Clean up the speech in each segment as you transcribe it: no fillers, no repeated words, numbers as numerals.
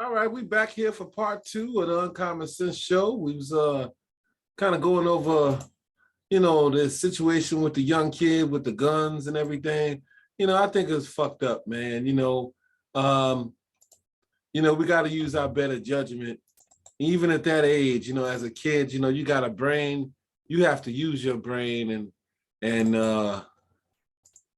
All right, we back here for part 2 of the Uncommon Sense show. We was kind of going over, the situation with the young kid with the guns and everything. I think it's fucked up, man. We got to use our better judgment, even at that age. As a kid, you got a brain. You have to use your brain and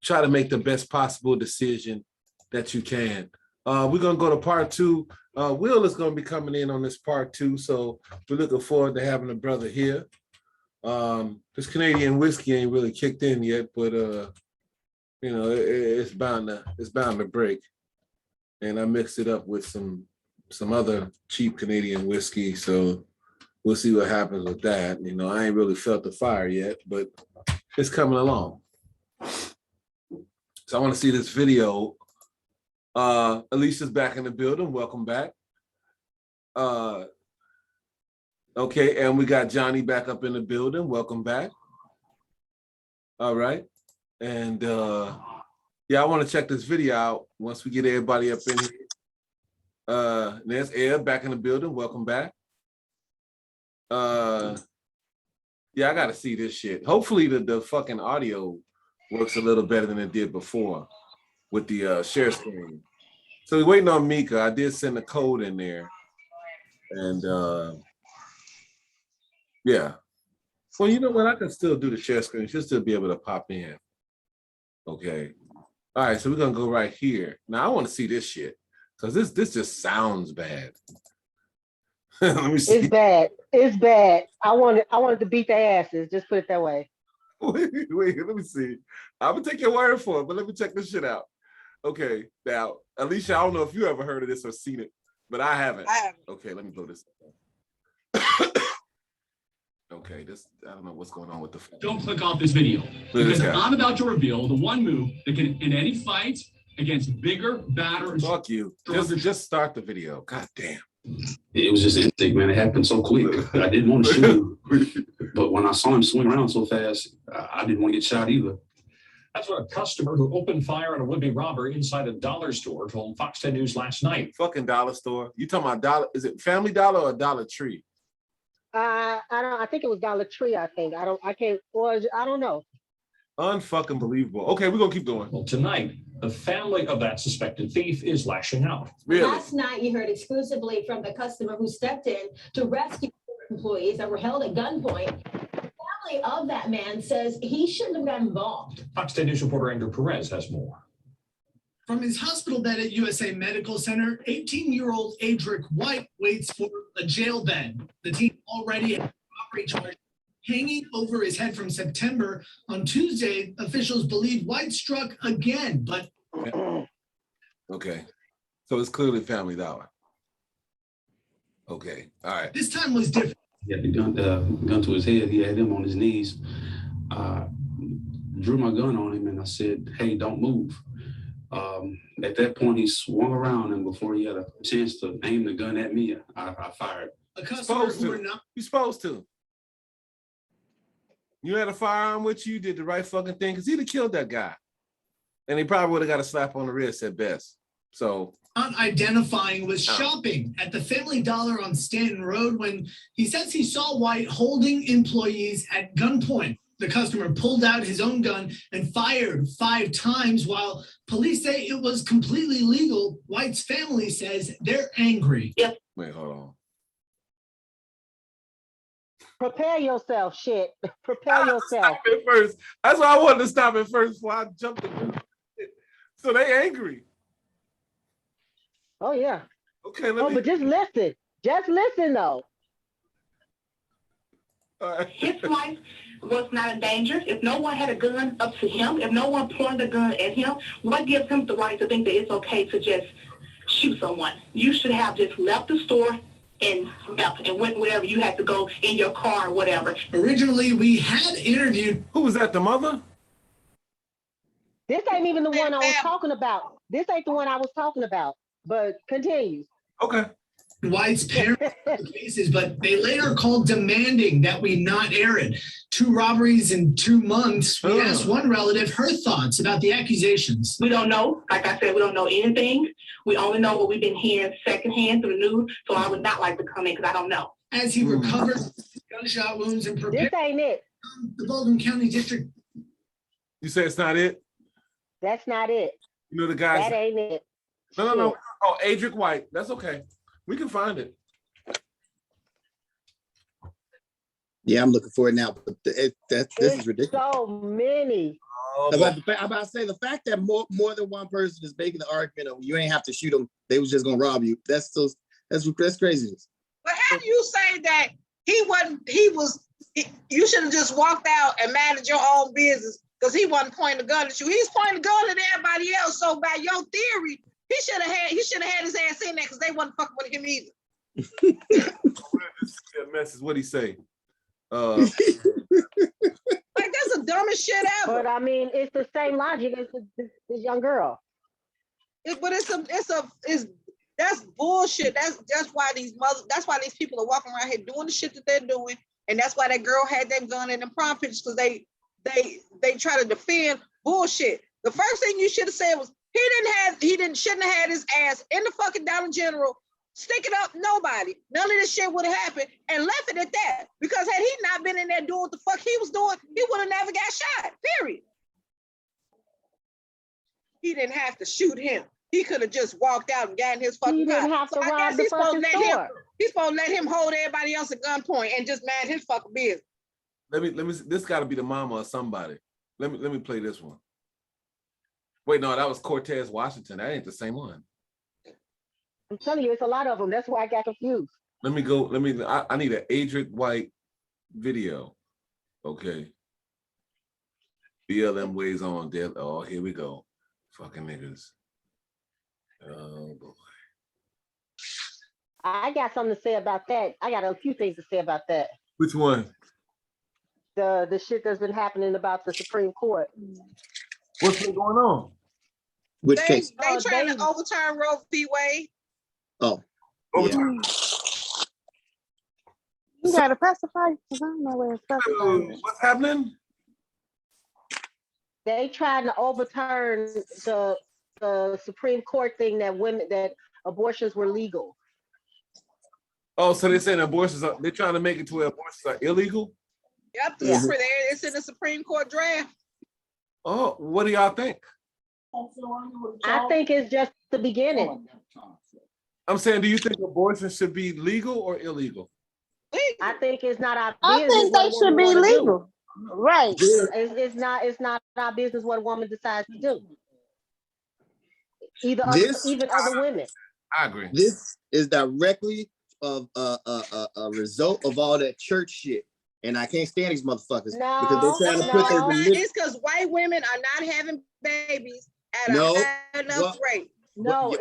try to make the best possible decision that you can. We're gonna go to part 2. Will is gonna be coming in on this part 2, so we're looking forward to having a brother here. This Canadian whiskey ain't really kicked in yet, but it's bound to break. And I mixed it up with some other cheap Canadian whiskey, so we'll see what happens with that. I ain't really felt the fire yet, but it's coming along. So I want to see this video. Alicia's back in the building. Welcome back. Okay, and we got Johnny back up in the building. Welcome back. All right. And I want to check this video out once we get everybody up in here. There's Ed back in the building. Welcome back. I gotta see this shit. Hopefully the fucking audio works a little better than it did before with the share screen. So we're waiting on Mika. I did send a code in there. And well, you know what? I can still do the share screen. She'll still be able to pop in. Okay. All right, so we're gonna go right here. Now I want to see this shit because this just sounds bad. Let me see. It's bad. It's bad. I wanted to beat their asses. Just put it that way. Wait, let me see. I'm gonna take your word for it, but let me check this shit out. Okay, now, Alicia, I don't know if you ever heard of this or seen it, but I haven't. Okay, let me blow this up. Okay, I don't know what's going on with the phone. Don't click off this video because I'm about to reveal the one move that can end any fight against bigger, badder, and fuck you. Just start the video. God damn. It was just instinct, man. It happened so quick. I didn't want to shoot him, but when I saw him swing around so fast, I didn't want to get shot either. That's what a customer who opened fire on a would-be robber inside a dollar store told Fox 10 News last night. Fucking dollar store. You talking about dollar? Is it Family Dollar or Dollar Tree? I think it was Dollar Tree. I don't know. Unfucking believable. Okay, we're gonna keep going. Well, tonight, the family of that suspected thief is lashing out. Really? Last night, you heard exclusively from the customer who stepped in to rescue employees that were held at gunpoint. The family of that man says he shouldn't have got involved. Fox 10 News reporter Andrew Perez has more. From his hospital bed at USA Medical Center, 18-year-old Adric White waits for a jail bed. The teen already had a robbery charge hanging over his head from September. On Tuesday, officials believe White struck again, but... Okay, so it's clearly Family Dollar. Okay, all right. This time was different. He had the gun to his head. He had him on his knees. Drew my gun on him and I said, hey, don't move. At that point, he swung around, and before he had a chance to aim the gun at me, I fired. A customer who were not... You're supposed to. You had a firearm with you, did the right fucking thing, because he'd have killed that guy. And he probably would have got a slap on the wrist at best. So... Not identifying was shopping at the Family Dollar on Stanton Road when he says he saw White holding employees at gunpoint. The customer pulled out his own gun and fired 5 times. While police say it was completely legal, White's family says they're angry. Yep. Wait, hold on. Prepare yourself, shit. Prepare yourself. Stop it first. That's why I wanted to stop it first before I jumped in. So they angry. Oh, yeah. Okay, but just listen. Just listen, though. His life was not in danger. If no one had a gun up to him, if no one pointed a gun at him, what gives him the right to think that it's okay to just shoot someone? You should have just left the store and left and went wherever you had to go in your car or whatever. Originally, we had interviewed... Who was that, the mother? This ain't even the one I was talking about. This ain't the one I was talking about, but continue. Okay. White's parents cases, but they later called demanding that we not air it. 2 robberies in 2 months. We asked one relative her thoughts about the accusations. We don't know. Like I said, we don't know anything. We only know what we've been hearing secondhand through the news. So I would not like to come in because I don't know. As he recovered gunshot wounds and prepared This ain't it. the Baldwin County District. You say it's not it? That's not it. You know the guys. That ain't it. No. Shit. Oh, Adric White. That's okay. We can find it. Yeah, I'm looking for it now. But this is ridiculous. So many. I'm about to say the fact that more than one person is making the argument of you ain't have to shoot them, they was just gonna rob you. That's craziness. But how do you say that you should have just walked out and managed your own business because he wasn't pointing a gun at you. He's pointing a gun at everybody else. So by your theory, he should have had his ass in there because they wasn't fucking with him either. Message. What'd he say? Like that's the dumbest shit ever. But I mean, it's the same logic as this young girl. That's bullshit. That's why these people are walking around here doing the shit that they're doing, and that's why that girl had that gun in the prom pictures because they try to defend bullshit. The first thing you should have said was shouldn't have had his ass in the fucking Dollar General sticking up nobody. None of this shit would have happened and left it at that. Because had he not been in there doing what the fuck he was doing, he would have never got shot. Period. He didn't have to shoot him. He could have just walked out and gotten his fucking car. He didn't have to rob the fucking store. He's supposed to let him hold everybody else at gunpoint and just mind his fucking business. Let me. This got to be the mama or somebody. Let me play this one. Wait, no, that was Cortez Washington. That ain't the same one. I'm telling you, it's a lot of them. That's why I got confused. Let me go. I need an Adric White video. Okay. BLM ways on death. Oh, here we go. Fucking niggas. Oh boy. I got something to say about that. I got a few things to say about that. Which one? The shit that's been happening about the Supreme Court. What's been going on? Which case? They trying to overturn Roe v. Wade. Oh. Yeah. You gotta pacify because I don't know where it's pacifying. What's happening? They trying to overturn the Supreme Court thing that abortions were legal. Oh, so they're saying they're trying to make it to where abortions are illegal? Yep, it's in the Supreme Court draft. Oh, what do y'all think? I think it's just the beginning. I'm saying, do you think abortion should be legal or illegal? I think it's not our I business. think they should be legal. Right. It's not our business what a woman decides to do. Even other women. I agree. This is directly of a result of all that church shit. And I can't stand these motherfuckers because they're trying to put their religion. It's because white women are not having babies at a high enough rate. But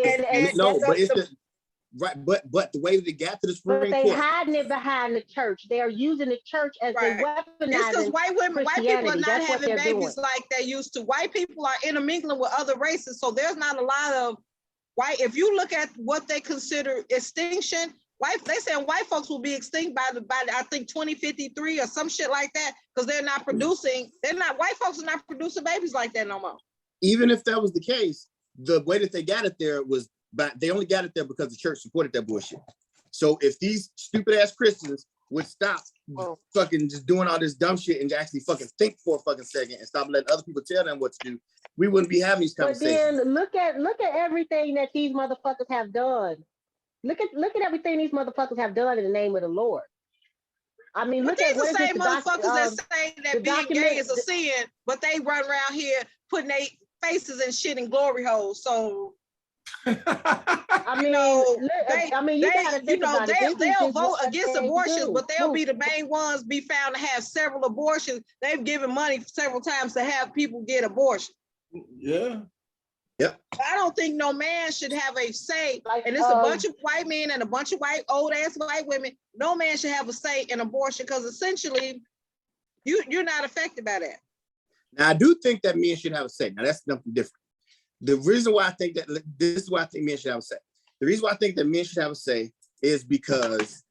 the way that they got to the Supreme Court. But they hiding it behind the church. They are using the church as a weapon. It's because white people are not having babies like they used to. White people are intermingling with other races, so there's not a lot of white. If you look at what they consider extinction, they saying white folks will be extinct by I think 2053 or some shit like that because they're not producing. White folks are not producing babies like that no more. Even if that was the case, the way that they got it there was. But they only got it there because the church supported that bullshit. So if these stupid ass Christians would stop fucking just doing all this dumb shit and actually fucking think for a fucking second and stop letting other people tell them what to do, we wouldn't be having these conversations. But then look at everything that these motherfuckers have done. Look at everything these motherfuckers have done in the name of the Lord. I mean, look at the same motherfuckers that say that being gay is a sin, but they run around here putting their faces and shit in glory holes. So. I mean, they'll vote against abortions, but they'll be the main ones be found to have several abortions. They've given money several times to have people get abortions. Yeah. Yep. I don't think no man should have a say, and it's a bunch of white men and a bunch of old ass white women. No man should have a say in abortion because essentially, you're not affected by that. Now, I do think that men should have a say. Now, that's something different. The reason why I think that this is why I think men should have a say. The reason why I think that men should have a say is because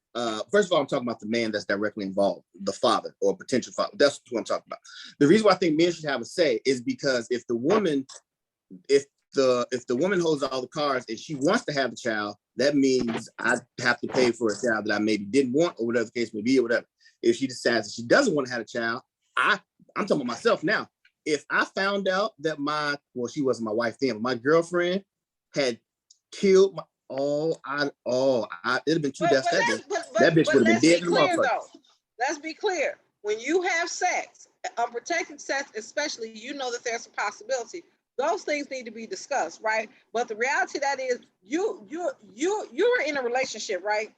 first of all, I'm talking about the man that's directly involved, the father or potential father. That's what I'm talking about. The reason why I think men should have a say is because if the woman holds all the cards and she wants to have a child, that means I have to pay for a child that I maybe didn't want, or whatever the case may be, or whatever. If she decides that she doesn't want to have a child, I'm talking about myself now. If I found out that she wasn't my wife then, but my girlfriend had killed it'd have been 2 deaths that day. That bitch would have been dead in the motherfucker. Let's be clear. When you have sex, unprotected sex, especially, you know that there's a possibility. Those things need to be discussed, right? But the reality that is, you're in a relationship, right?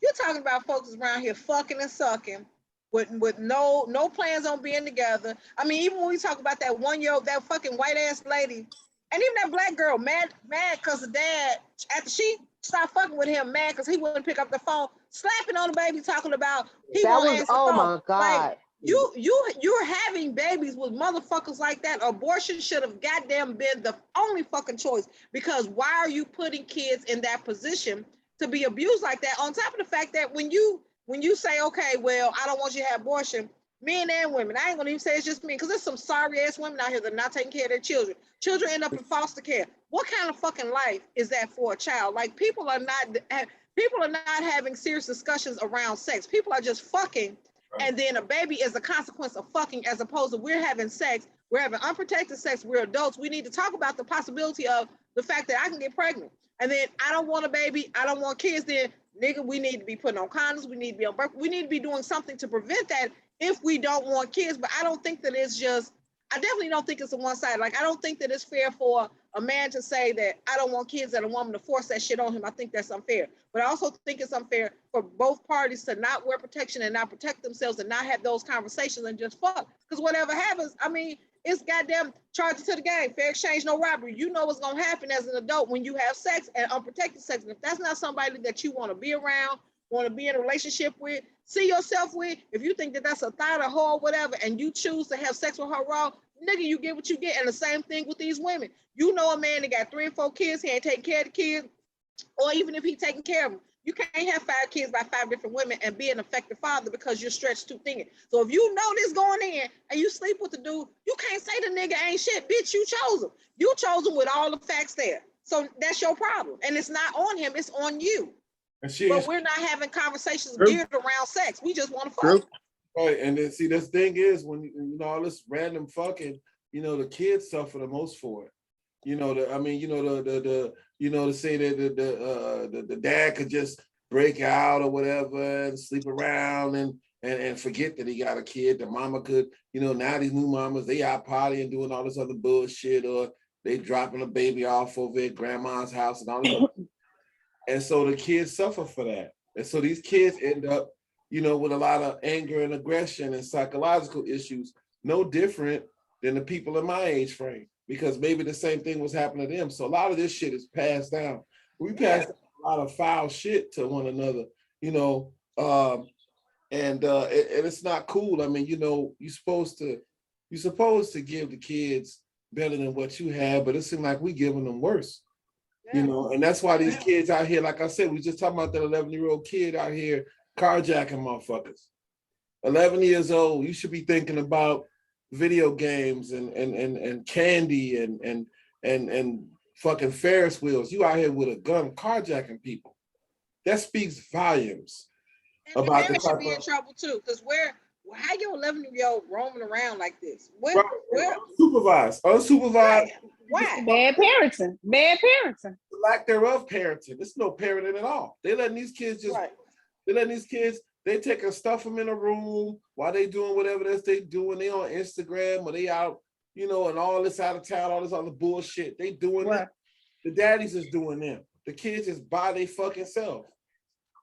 You're talking about folks around here fucking and sucking with no plans on being together. I mean, even when we talk about that that fucking white ass lady, and even that black girl mad because the dad, after she stopped fucking with him, mad because he wouldn't pick up the phone, slapping on the baby, talking about he won't answer the phone. Oh my God. Like, you're having babies with motherfuckers like that. Abortion should have goddamn been the only fucking choice, because why are you putting kids in that position to be abused like that? On top of the fact that when you say, okay, well, I don't want you to have abortion, men and women, I ain't gonna even say it's just men, because there's some sorry ass women out here that are not taking care of their children. Children end up in foster care. What kind of fucking life is that for a child? Like, people are not having serious discussions around sex. People are just fucking. And then a baby is a consequence of fucking, as opposed to we're having sex, we're having unprotected sex, we're adults. We need to talk about the possibility of the fact that I can get pregnant. And then I don't want a baby, I don't want kids, then nigga, we need to be putting on condoms, we need to be on birth, we need to be doing something to prevent that if we don't want kids. But I don't think that I definitely don't think it's a one side. Like, I don't think that it's fair for a man to say that I don't want kids and a woman to force that shit on him. I think that's unfair. But I also think it's unfair for both parties to not wear protection and not protect themselves and not have those conversations and just fuck. Because whatever happens, I mean, it's goddamn charges to the game. Fair exchange, no robbery. You know what's going to happen as an adult when you have sex and unprotected sex. And if that's not somebody that you want to be around, want to be in a relationship with, see yourself with, if you think that that's a thought or whore or whatever, and you choose to have sex with her raw, nigga, you get what you get. And the same thing with these women. You know a man that got 3 or 4 kids, he ain't taking care of the kids, or even if he taking care of them, you can't have 5 kids by 5 different women and be an effective father because you're stretched too thin. So if you know this going in and you sleep with the dude, you can't say the nigga ain't shit. Bitch, you chose him. You chose him with all the facts there. So that's your problem. And it's not on him, it's on you. But we're not having conversations geared around sex. We just want to fuck. Right, and then see, this thing is, when you know all this random fucking, you know, the kids suffer the most for it. You know, to say that the dad could just break out or whatever and sleep around and forget that he got a kid. The mama could, you know, now these new mamas, they out partying, doing all this other bullshit, or they dropping a baby off over at grandma's house and all this. And so the kids suffer for that. And so these kids end up, you know, with a lot of anger and aggression and psychological issues, no different than the people in my age frame, because maybe the same thing was happening to them. So a lot of this shit is passed down. We passed down a lot of foul shit to one another, you know, and it's not cool. I mean, you know, you're supposed to give the kids better than what you have, but it seems like we giving them worse. You know, and that's why these kids out here, like I said, we just talking about that 11-year-old kid out here carjacking motherfuckers. 11 years old, you should be thinking about video games and candy and fucking Ferris wheels. You out here with a gun carjacking people. That speaks volumes and about the parents should be in trouble too, because how your 11-year-old roaming around like this? Where unsupervised. Why? Bad parenting. Lack thereof parenting. There's no parenting at all. They letting these kids they take and stuff them in a room while they doing whatever they doing. They on Instagram or they out, you know, and all this out of town, all this other bullshit. They doing it. The daddies is doing them. The kids is by their fucking self.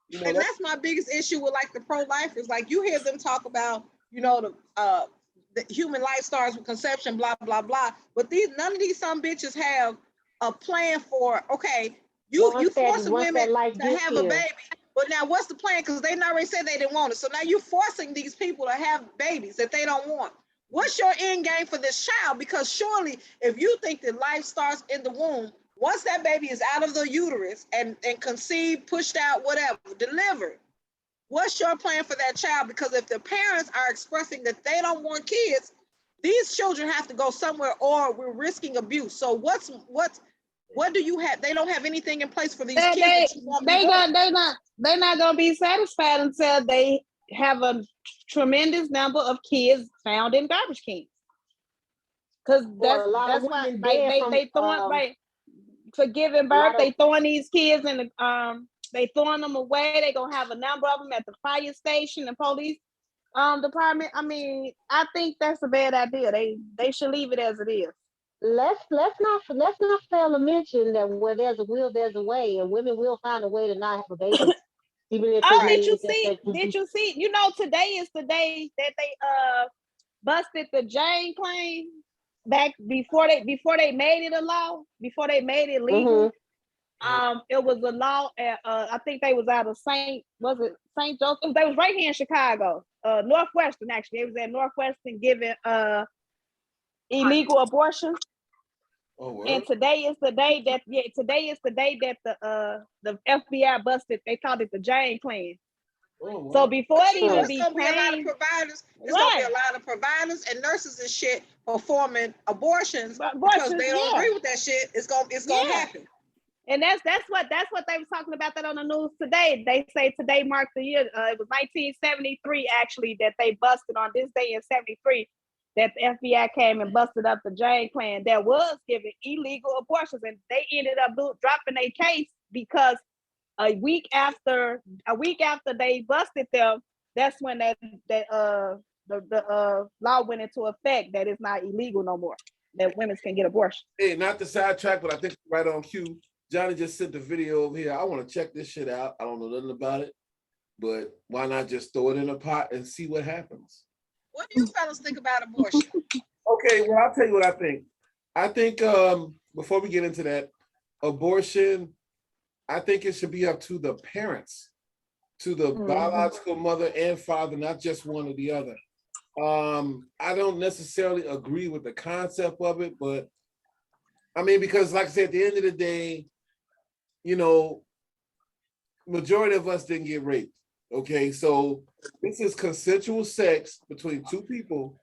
You know, and that's my biggest issue with like the pro-lifers. Like, you hear them talk about, you know, the human life starts with conception, blah, blah, blah. But none of these some bitches have a plan for, okay, you forcing women to have a baby. But now what's the plan? Because they already said they didn't want it. So now you're forcing these people to have babies that they don't want. What's your end game for this child? Because surely if you think that life starts in the womb, once that baby is out of the uterus and conceived, pushed out, whatever, delivered, what's your plan for that child? Because if the parents are expressing that they don't want kids, these children have to go somewhere or we're risking abuse. So what do you have? They don't have anything in place for these kids. They're not gonna be satisfied until they have a tremendous number of kids found in garbage cans. Because that's why they throwing like for giving birth, they throwing these kids in the they throwing them away. They gonna have a number of them at the fire station, the police department. I mean, I think that's a bad idea. They should leave it as it is. Let's not fail to mention that where there's a will, there's a way, and women will find a way to not have a baby. Even if did you see? You know, today is the day that they busted the Jane claim back before they made it a law, before they made it legal. It was a law at I think they was out of St. Joseph? They was right here in Chicago. Northwestern, actually. It was at Northwestern giving illegal abortion. Oh, and today is the day that the FBI busted. They called it the Jane Clan. So before it even became, there's gonna be a lot of providers and nurses and shit performing abortions because they don't agree with that shit. It's gonna happen. And that's what they were talking about that on the news today. They say today marked the year. It was 1973 actually that they busted on this day in 73 that the FBI came and busted up the Jane Clan that was giving illegal abortions, and they ended up dropping their case because a week after they busted them, that's when the law went into effect that it's not illegal no more, that women can get abortion. Hey, not to sidetrack, but I think right on cue. Johnny just sent the video over here. I want to check this shit out. I don't know nothing about it, but why not just throw it in a pot and see what happens? What do you fellas think about abortion? Okay, well, I'll tell you what I think. I think before we get into that, abortion, I think it should be up to the parents, to the biological mother and father, not just one or the other. I don't necessarily agree with the concept of it, but I mean, because like I said, at the end of the day, you know, majority of us didn't get raped. Okay, so this is consensual sex between two people.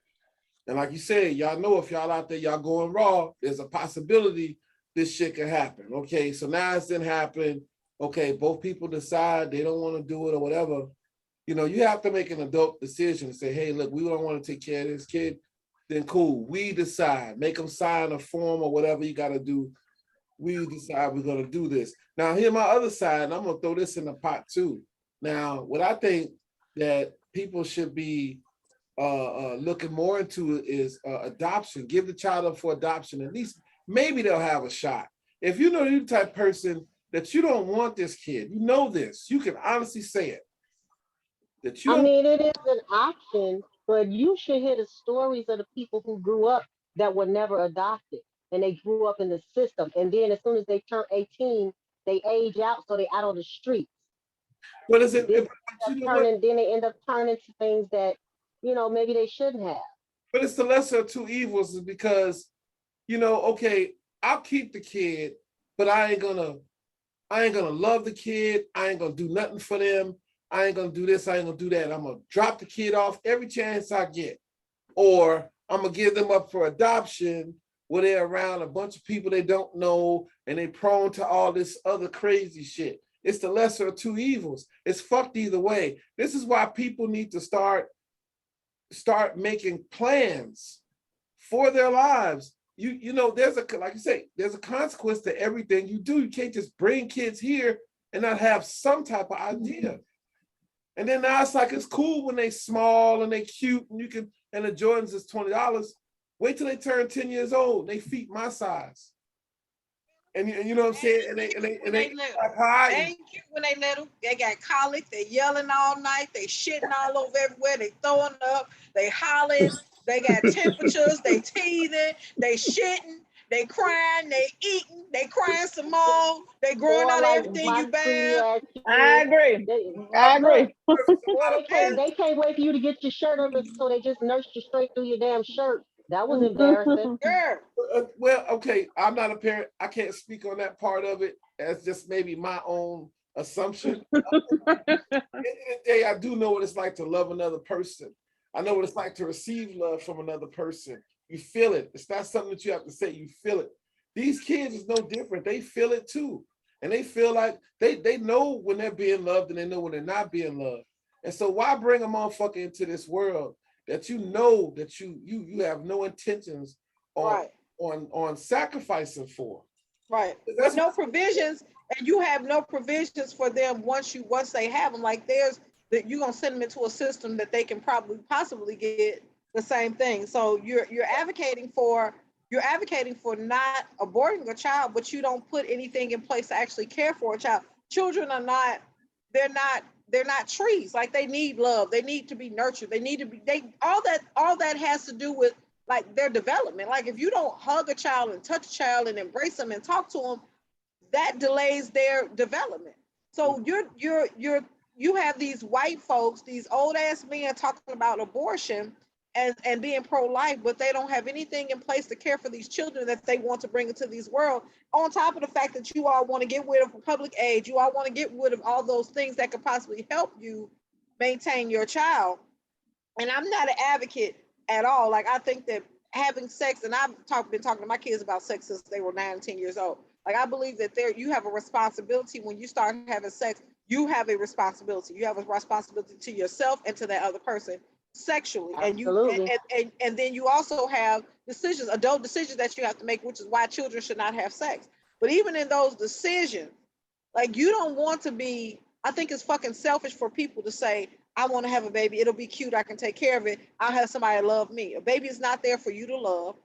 And like you said, y'all know if y'all out there, y'all going raw, there's a possibility this shit could happen. Okay, so now it's didn't happen. Okay, both people decide they don't want to do it or whatever. You know, you have to make an adult decision and say, hey, look, we don't want to take care of this kid. Then cool, we decide. Make them sign a form or whatever you got to do. We decide we're going to do this. Now, here's my other side, and I'm going to throw this in the pot too. Now, what I think that people should be looking more into is adoption. Give the child up for adoption. At least maybe they'll have a shot. If you know you're the type of person that you don't want this kid, you know this, you can honestly say it. That you I mean, it is an option, but you should hear the stories of the people who grew up that were never adopted, and they grew up in the system. And then as soon as they turn 18, they age out, so they're out on the streets. What is it? Then they end up turning to things that, you know, maybe they shouldn't have. But it's the lesser of two evils, is because, you know, okay, I'll keep the kid, but I ain't gonna love the kid. I ain't gonna do nothing for them. I ain't gonna do this. I ain't gonna do that. I'm gonna drop the kid off every chance I get, or I'm gonna give them up for adoption where they're around a bunch of people they don't know and they prone to all this other crazy shit. It's the lesser of two evils. It's fucked either way. This is why people need to start making plans for their lives. You know, there's like you say, there's a consequence to everything you do. You can't just bring kids here and not have some type of idea. And then now it's like, it's cool when they small and they cute and and the Jordans is $20. Wait till they turn 10 years old. They feet my size. And you know what I'm saying? And they like high. They ain't cute when they little. They got colic. They yelling all night. They shitting all over everywhere. They throwing up. They hollering. They got temperatures. They teething. They shitting. They crying. They eating. They crying some more. They growing out everything you bad. I agree. They can't wait for you to get your shirt on, so they just nurse you straight through your damn shirt. That was embarrassing. Girl, Well, okay, I'm not a parent. I can't speak on that part of it. That's just maybe my own assumption. At the end of the day, I do know what it's like to love another person. I know what it's like to receive love from another person. You feel it. It's not something that you have to say. You feel it. These kids is no different. They feel it too. And they feel like they know when they're being loved and they know when they're not being loved. And so why bring a motherfucker into this world that you know that you have no intentions on right, on sacrificing for? right. That's With no provisions, and you have no provisions for them once they have them. Like there's that you're gonna send them into a system that they can possibly get the same thing. So you're advocating for not aborting a child, but you don't put anything in place to actually care for a child. Children are not, they're not trees. Like they need love. They need to be nurtured. They need to be, all that has to do with like their development. Like if you don't hug a child and touch a child and embrace them and talk to them, that delays their development. So you have these white folks, these old ass men talking about abortion and being pro-life, but they don't have anything in place to care for these children that they want to bring into this world. On top of the fact that you all want to get rid of public aid, you all want to get rid of all those things that could possibly help you maintain your child. And I'm not an advocate at all. Like I think that having sex, and I've been talking to my kids about sex since they were 9 and 10 years old. Like I believe that you have a responsibility when you start having sex. You have a responsibility. You have a responsibility to yourself and to that other person sexually. Absolutely. And then you also have decisions, adult decisions that you have to make, which is why children should not have sex. But even in those decisions, like you don't want to be, I think it's fucking selfish for people to say, I want to have a baby. It'll be cute. I can take care of it. I'll have somebody love me. A baby is not there for you to love.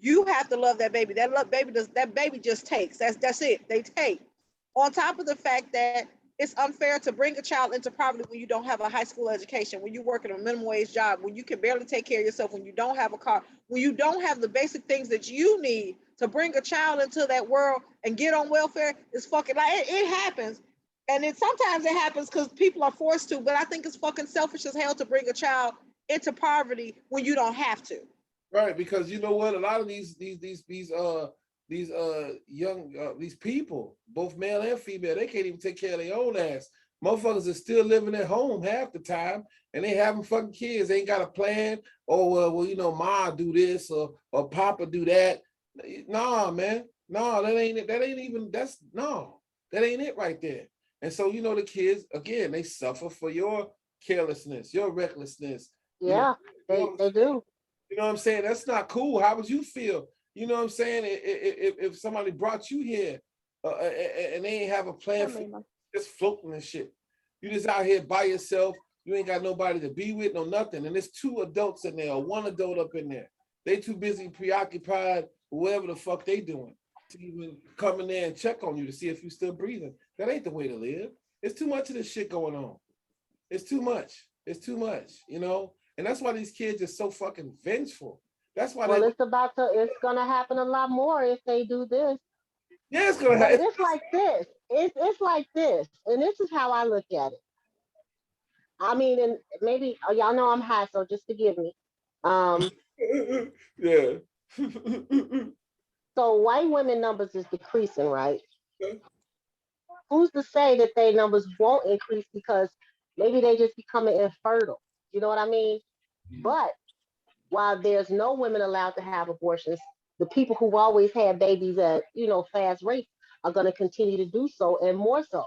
You have to love that baby. That baby just takes. That's it. They take. On top of the fact that it's unfair to bring a child into poverty when you don't have a high school education, when you work at a minimum wage job, when you can barely take care of yourself, when you don't have a car, when you don't have the basic things that you need to bring a child into that world and get on welfare. It's fucking like it happens. And sometimes it happens because people are forced to, but I think it's fucking selfish as hell to bring a child into poverty when you don't have to. Right, because you know what, a lot of these young these people, both male and female, they can't even take care of their own ass. Motherfuckers are still living at home half the time, and they having fucking kids. They ain't got a plan. Oh well, you know, Ma do this or Papa do that. Nah, man, no, that ain't it right there. And so you know, the kids again, they suffer for your carelessness, your recklessness. Yeah, they do. You know what I'm saying? That's not cool. How would you feel? You know what I'm saying? If somebody brought you here and they ain't have a plan for you, just floating and shit. You just out here by yourself. You ain't got nobody to be with, no nothing. And there's 2 adults in there, or 1 adult up in there. They too busy, preoccupied, whatever the fuck they doing, to even come in there and check on you to see if you still breathing. That ain't the way to live. It's too much of this shit going on. It's too much. It's too much, you know? And that's why these kids are so fucking vengeful. That's why it's gonna happen a lot more if they do this. Yeah, it's gonna But happen. it's like this. It's like this. And this is how I look at it. I mean, and maybe y'all know I'm high, so just forgive me. Yeah. So white women numbers is decreasing, right? Who's to say that their numbers won't increase because maybe they just becoming infertile? You know what I mean? But while there's no women allowed to have abortions, the people who've always had babies at, fast rates are going to continue to do so, and more so.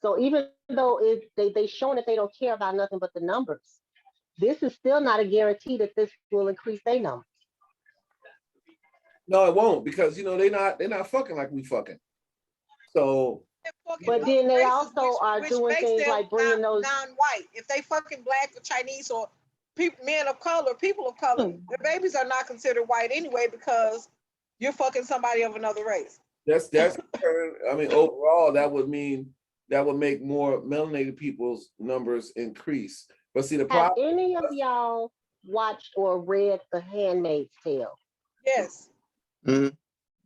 So even though they showing that they don't care about nothing but the numbers, this is still not a guarantee that this will increase their numbers. No, it won't, because they're not fucking like we fucking. So but then they also are doing things like bringing those non-white. If they fucking black or Chinese or men of color, people of color, their babies are not considered white anyway because you're fucking somebody of another race. That's I mean, overall, that would make more melanated people's numbers increase. But see, the problem. Have any of y'all watched or read The Handmaid's Tale? Yes. Mm-hmm.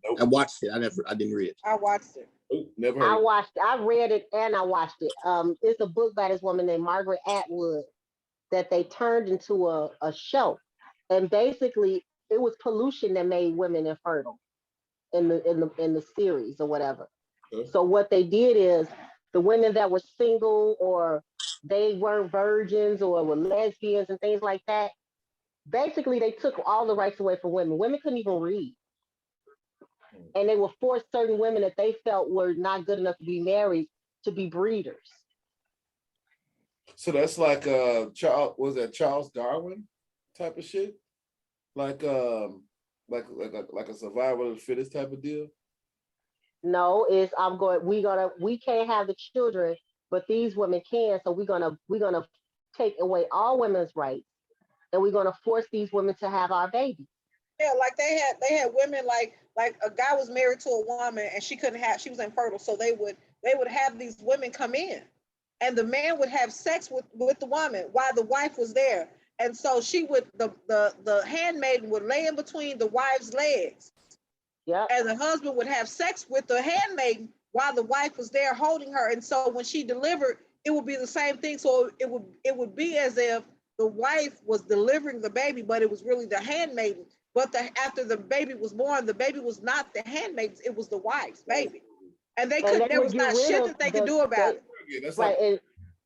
Nope. I watched it. I didn't read it. I watched it. Oh, never heard. I watched it. I read it and I watched it. It's a book by this woman named Margaret Atwood that they turned into a show. And basically it was pollution that made women infertile in the series or whatever. Okay. So what they did is the women that were single or they weren't virgins or were lesbians and things like that, basically they took all the rights away from women. Women couldn't even read. And they would force certain women that they felt were not good enough to be married to be breeders. So that's like Charles Darwin type of shit? Like a survival of the fittest type of deal? No, it's we can't have the children, but these women can. So we're gonna take away all women's rights, and we're gonna force these women to have our babies. Yeah, like they had women like a guy was married to a woman and she was infertile, so they would have these women come in, and the man would have sex with the woman while the wife was there, and so the handmaiden would lay in between the wife's legs. Yeah. And the husband would have sex with the handmaiden while the wife was there holding her. And so when she delivered, it would be the same thing. So it would be as if the wife was delivering the baby, but it was really the handmaiden. But after the baby was born, the baby was not the handmaiden's, it was the wife's baby. And there was not shit that they could do about it. Right.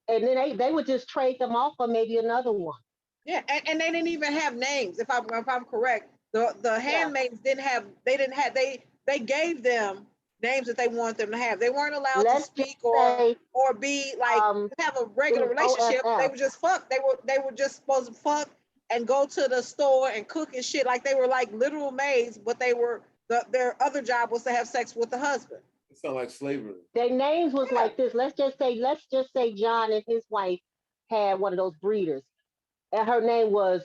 And then they would just trade them off for maybe another one. Yeah, and they didn't even have names, if I'm correct. The handmaids they gave them names that they wanted them to have. They weren't allowed to speak or be like have a regular relationship. OFF. They would just fuck. They were just supposed to fuck and go to the store and cook and shit. Like they were like literal maids, but their other job was to have sex with the husband. It sounds like slavery. Their names was like this. Let's just say John and his wife had one of those breeders, and her name was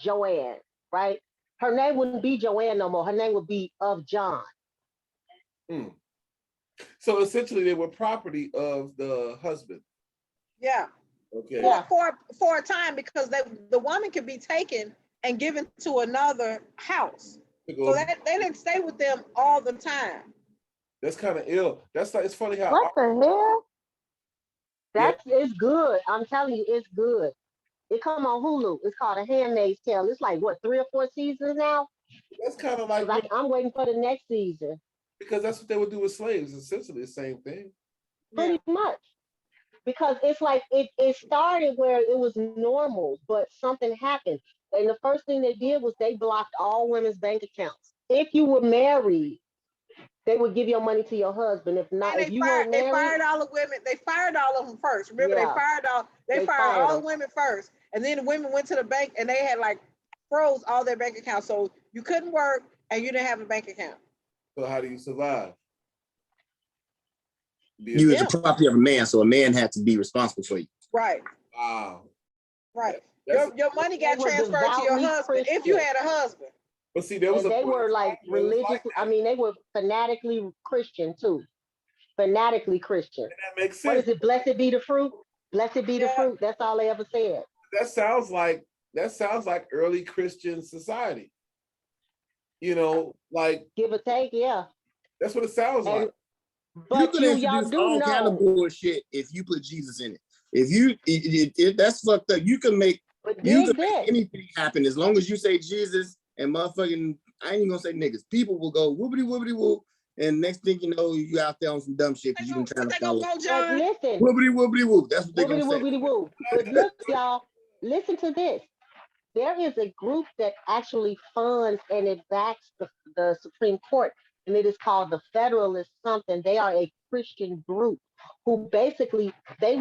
Joanne, right? Her name wouldn't be Joanne no more. Her name would be of John. So essentially, they were property of the husband. Yeah. Okay. For a time, because the woman could be taken and given to another house. So they didn't stay with them all the time. That's kind of ill. It's funny how. What the hell? It's good. I'm telling you, it's good. It come on Hulu. It's called A Handmaid's Tale. It's like what, 3 or 4 seasons now? That's kind of like I'm waiting for the next season. Because that's what they would do with slaves. Essentially the same thing. Pretty much. Because it's like it started where it was normal, but something happened. And the first thing they did was they blocked all women's bank accounts. If you were married, they would give your money to your husband. If not, if you weren't married, they fired all the women. They fired all of them first. Remember, Yeah. they fired all the women first, and then the women went to the bank and they had like froze all their bank accounts, so you couldn't work and you didn't have a bank account. So how do you survive? You was the property of a man, so a man had to be responsible for you. Right. Wow. Right. Your money got transferred to your husband if you had a husband. But see, there was they were like religious. I mean, they were fanatically Christian too. Fanatically Christian. And that makes sense. What is it? Blessed be the fruit. Blessed be the fruit. That's all they ever said. That sounds like early Christian society. You know, like give or take, yeah. That's what it sounds like. But you could introduce all kind of bullshit if you put Jesus in it. If that's fucked up, you can make anything happen as long as you say Jesus and motherfucking, I ain't even gonna say niggas. People will go whoopity whoopity whoop, and next thing you know, you out there on some dumb shit because you've been trying to follow. Listen, whoopity whoopity whoop. That's what they're gonna say. Whoopity whoop. But look, y'all, listen to this. There is a group that actually funds and it backs the Supreme Court, and it is called the Federalist something. They are a Christian group who basically they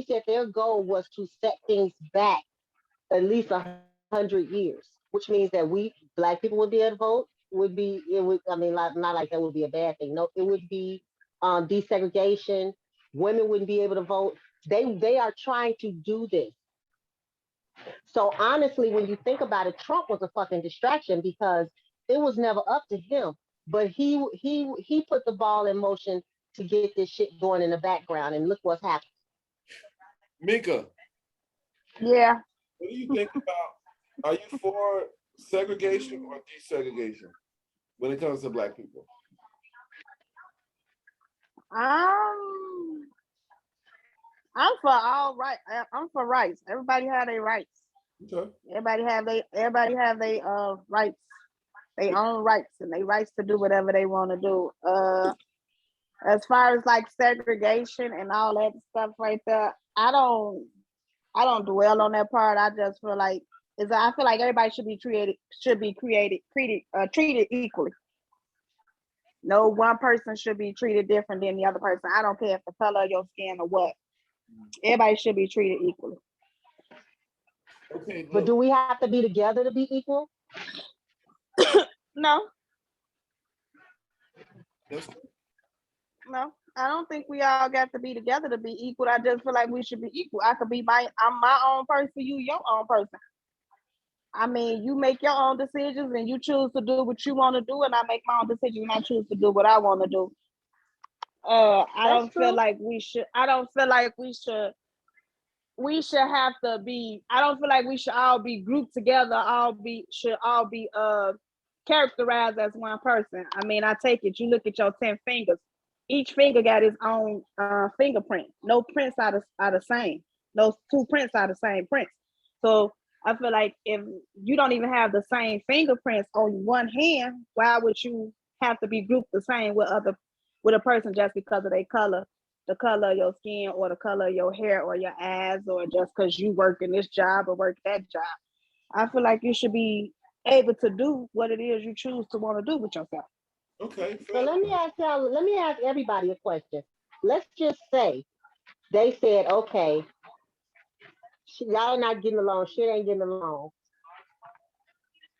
said their goal was to set things back at least 100 years, which means that we Black people would be able to vote. Not like that would be a bad thing. No, it would be desegregation. Women wouldn't be able to vote. They are trying to do this. So honestly, when you think about it, Trump was a fucking distraction because it was never up to him. But he put the ball in motion to get this shit going in the background, and look what's happened. Mika. Yeah. What do you think about? Are you for segregation or desegregation when it comes to Black people? I'm for all right. I'm for rights. Everybody have their rights. Okay. Everybody have they rights, they own rights, and they rights to do whatever they want to do. As far as like segregation and all that stuff right there, I don't dwell on that part. I just feel like I feel like everybody should be treated equally. No one person should be treated different than the other person. I don't care if the color of your skin or what. Everybody should be treated equally. Okay. But do we have to be together to be equal? No. Yes. No, I don't think we all got to be together to be equal. I just feel like we should be equal. I'm my own person, you your own person. I mean, you make your own decisions and you choose to do what you want to do, and I make my own decisions and I choose to do what I want to do. I don't feel like we should have to be, I don't feel like we should all be grouped together, should all be characterized as one person. I mean, I take it, you look at your 10 fingers. Each finger got its own fingerprint. No prints are the same. Those two prints are the same prints. So I feel like if you don't even have the same fingerprints on one hand, why would you have to be grouped the same with a person just because of their color, the color of your skin, or the color of your hair, or your eyes, or just because you work in this job or work that job? I feel like you should be able to do what it is you choose to want to do with yourself. Okay. So let me ask everybody a question. Let's just say they said, okay, y'all not getting along, shit ain't getting along.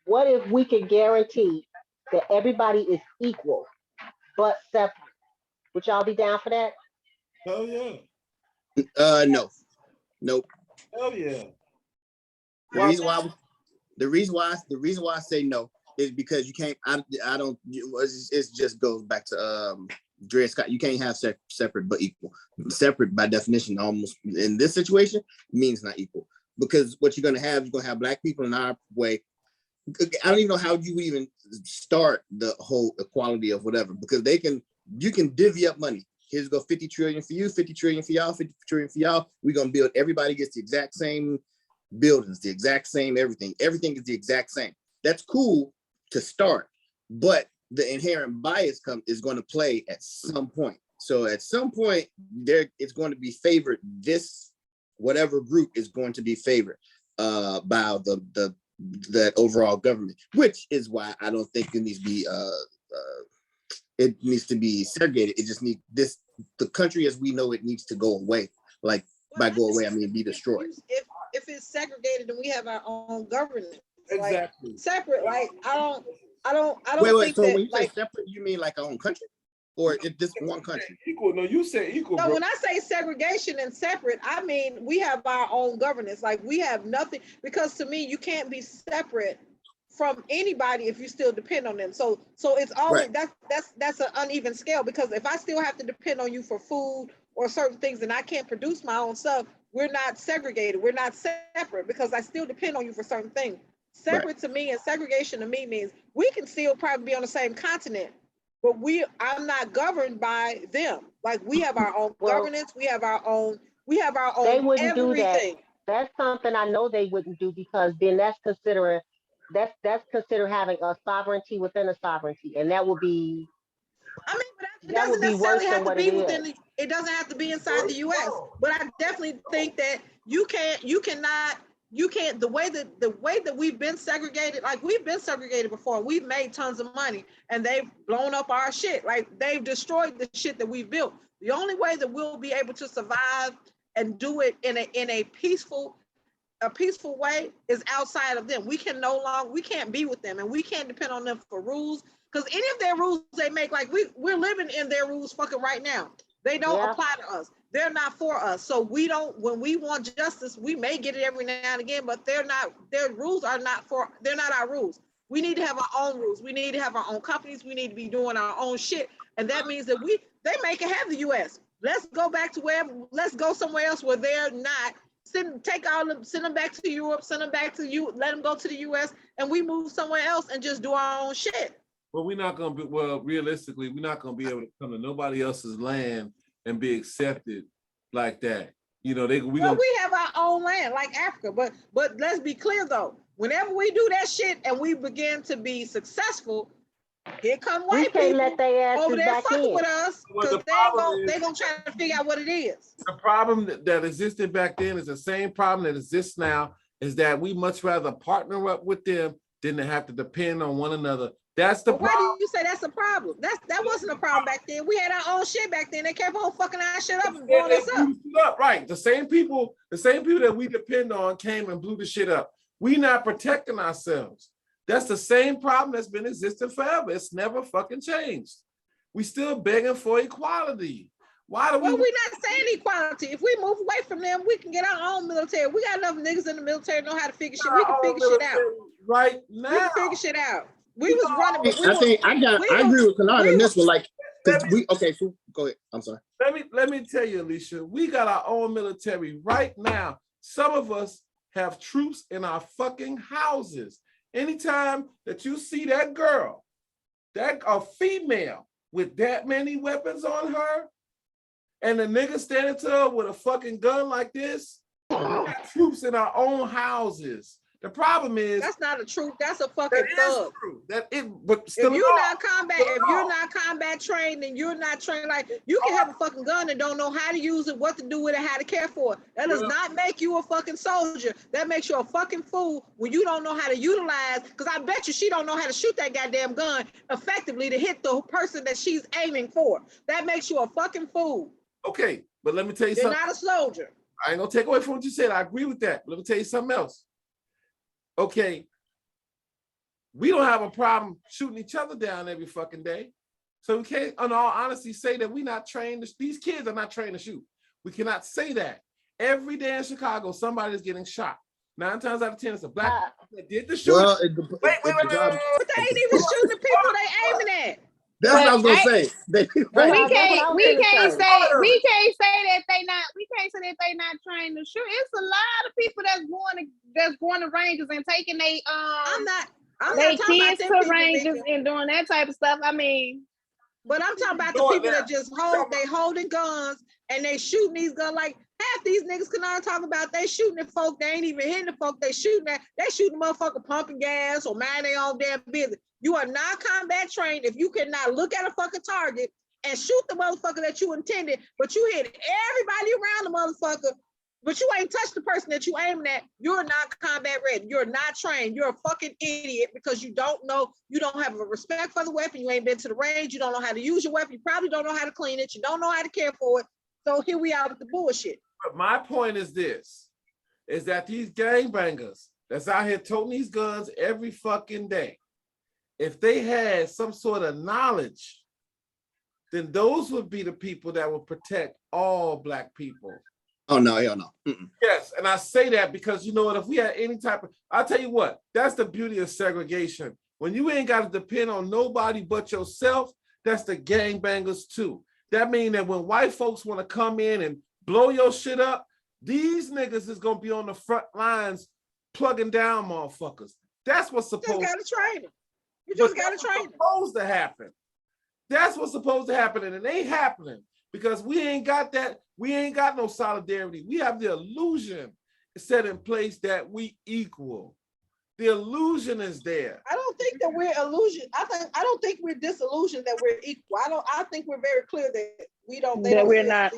What if we could guarantee that everybody is equal but separate? Would y'all be down for that? Hell yeah. No. Nope. Hell yeah. The reason why I say no is because you can't. I don't. It just goes back to Dre Scott. You can't have separate but equal. Separate by definition, almost in this situation, means not equal. Because what you're gonna have black people in our way. I don't even know how you even start the whole equality of whatever, because you can divvy up money. Here's go 50 trillion for you, 50 trillion for y'all, 50 trillion for y'all. We're gonna build, everybody gets the exact same buildings, the exact same everything. Everything is the exact same. That's cool to start, but the inherent bias is going to play at some point. So at some point, it's going to be favored. This whatever group is going to be favored by that overall government, which is why I don't think it needs to be segregated. It just needs the country as we know it needs to go away. Like by go away, I mean be destroyed. If it's segregated, then we have our own governance. Exactly. Like, separate. Like I don't Wait, think so that, when you like, say separate, you mean like our own country, or it's just one country? Equal. No, you said equal. No, bro. when I say segregation and separate, I mean we have our own governance. Like we have nothing, because to me, you can't be separate from anybody if you still depend on them. So it's always Right. that's an uneven scale, because if I still have to depend on you for food or certain things and I can't produce my own stuff, we're not segregated. We're not separate because I still depend on you for certain things. Separate to me and segregation to me means we can still probably be on the same continent, but I'm not governed by them. Like we have our own governance, we have our own They wouldn't do that. everything. That's something I know they wouldn't do, because then that's considered having a sovereignty within a sovereignty, and that would be. I mean, but it That would doesn't be worse necessarily than have to what be it within is. it doesn't have to be inside the US. But I definitely think that you can't the way that we've been segregated, like we've been segregated before. We've made tons of money and they've blown up our shit. Like they've destroyed the shit that we've built. The only way that we'll be able to survive and do it in a peaceful way is outside of them. We can't be with them, and we can't depend on them for rules, because any of their rules they make, like we're living in their rules fucking right now. They don't apply to us. They're not for us. So when we want justice, we may get it every now and again, but their rules are not they're not our rules. We need to have our own rules. We need to have our own companies. We need to be doing our own shit. And that means that they may can have the US. Let's go somewhere else where they're not. Send them back to Europe, send them back to you, let them go to the US, and we move somewhere else and just do our own shit. Well, realistically, we're not gonna be able to come to nobody else's land and be accepted like that. we have our own land like Africa, but let's be clear though. Whenever we do that shit and we begin to be successful, here come white people let they asses over there back fucking in. with us because they gonna try to figure out what it is. The problem that existed back then is the same problem that exists now, is that we much rather partner up with them than to have to depend on one another. That's the problem. Why do you say that's a problem? That wasn't a problem back then. We had our own shit back then. They kept on fucking our shit up and blowing us up. Right. The same people that we depend on came and blew the shit up. We not protecting ourselves. That's the same problem that's been existing forever. It's never fucking changed. We still begging for equality. Why do we? Well, we're not saying equality. If we move away from them, we can get our own military. We got enough niggas in the military know how to figure shit. We can figure shit out. Right now. We can figure shit out. We was running. I agree with Kanard on this one. Like, so go ahead. I'm sorry. Let me tell you, Alicia, we got our own military right now. Some of us have troops in our fucking houses. Anytime that you see that girl, a female with that many weapons on her, and the nigga standing to her with a fucking gun like this, we got troops in our own houses. The problem is that's not a truth. That's a fucking thug. But still, if you're not combat trained, and you're not trained, like you can have a fucking gun and don't know how to use it, what to do with it, how to care for it. That does not make you a fucking soldier. That makes you a fucking fool when you don't know how to utilize. Because I bet you she don't know how to shoot that goddamn gun effectively to hit the person that she's aiming for. That makes you a fucking fool. Okay, but let me tell you something. You're not a soldier. I ain't gonna take away from what you said. I agree with that. But let me tell you something else. Okay, we don't have a problem shooting each other down every fucking day. So we can't, in all honesty, say that we're not trained. These kids are not trained to shoot. We cannot say that. Every day in Chicago, somebody is getting shot. 9 times out of 10, it's a black person that did the shooting. Well, but they ain't even shooting the people they aiming at. That's what I was gonna say. We can't say that they not trained to shoot. It's a lot of people that's going to ranges and taking they I'm not kids to ranges and doing that type of stuff. I mean, but I'm talking about the people that just holding guns and they shooting these guns. Like half these niggas cannot talk about they shooting at folk. They ain't even hitting the folk. They shooting motherfucker pumping gas or mind their own damn business. You are not combat trained if you cannot look at a fucking target and shoot the motherfucker that you intended, but you hit everybody around the motherfucker, but you ain't touched the person that you aiming at. You're not combat ready. You're not trained. You're a fucking idiot because you don't know, you don't have a respect for the weapon. You ain't been to the range. You don't know how to use your weapon. You probably don't know how to clean it. You don't know how to care for it. So here we are with the bullshit. But my point is this, is that these gangbangers that's out here toting these guns every fucking day, if they had some sort of knowledge, then those would be the people that would protect all Black people. Oh, no, hell no. Yes, and I say that because, you know what, if we had any type of, I'll tell you what, that's the beauty of segregation. When you ain't got to depend on nobody but yourself, that's the gangbangers too. That means that when white folks want to come in and blow your shit up, these niggas is going to be on the front lines plugging down motherfuckers. That's what's supposed to happen. You just got to train them. Supposed to happen. That's what's supposed to happen, and it ain't happening because we ain't got that. We ain't got no solidarity. We have the illusion set in place that we equal. The illusion is there. I don't think that we're illusion. I don't think we're disillusioned that we're equal. I think we're very clear that we don't. That we're not.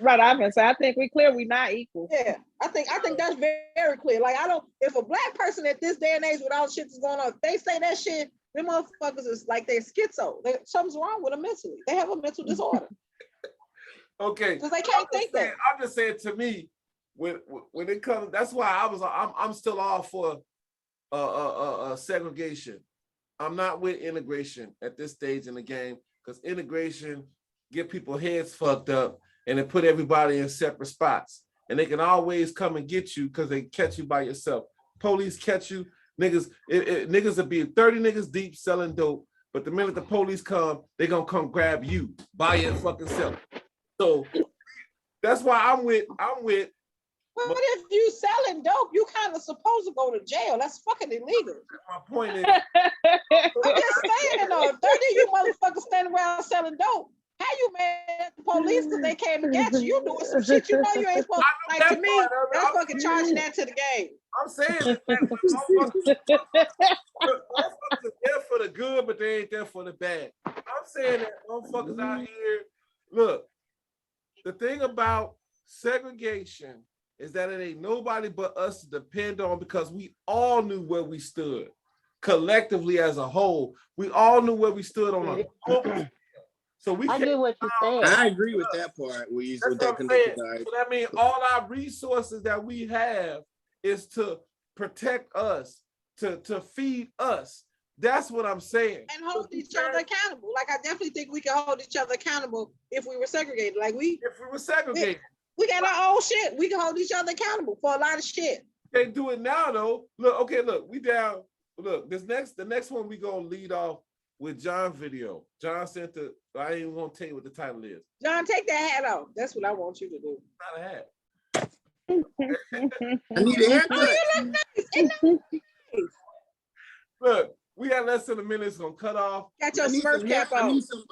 Right. I can say I think we're clear. We're not equal. Yeah. I think that's very, very clear. Like if a Black person at this day and age with all the shit that's going on, if they say that shit, them motherfuckers is like they're schizo. Something's wrong with them mentally. They have a mental disorder. Okay. Because they can't think that. I'm just saying, to me, when it comes, that's why I'm still all for segregation. I'm not with integration at this stage in the game because integration get people heads fucked up and it put everybody in separate spots. And they can always come and get you because they catch you by yourself. Police catch you. Niggas will be 30 niggas deep selling dope, but the minute the police come, they gonna come grab you by your fucking self. So that's why I'm with. But if you selling dope, you kind of supposed to go to jail. That's fucking illegal. My point is, I'm just saying though, if 30 of you motherfuckers standing around selling dope, how you mad at the police because they came and got you. You doing some shit you know you ain't supposed to. Like, to me, that's fucking charging that to the game. I'm saying that motherfuckers are there for the good, but they ain't there for the bad. I'm saying that motherfuckers out here, look, the thing about segregation is that it ain't nobody but us to depend on, because we all knew where we stood collectively as a whole. We all knew where we stood on a global scale. So we I get what you're saying. I agree with that part. With that saying. So that means all our resources that we have is to protect us, to feed us. That's what I'm saying. And hold each other accountable. Like, I definitely think we can hold each other accountable if we were segregated. Like, if we were segregated. We got our own shit. We can hold each other accountable for a lot of shit. They do it now though. Look, we down. Look, the next one we gonna lead off with John's video. John sent I ain't even gonna tell you what the title is. John, take that hat off. That's what I want you to do. Not a hat. I need a haircut. Oh, you look nice. It nice. Look, we got less than a minute. It's gonna cut off. Got your Smurf cap on. I need some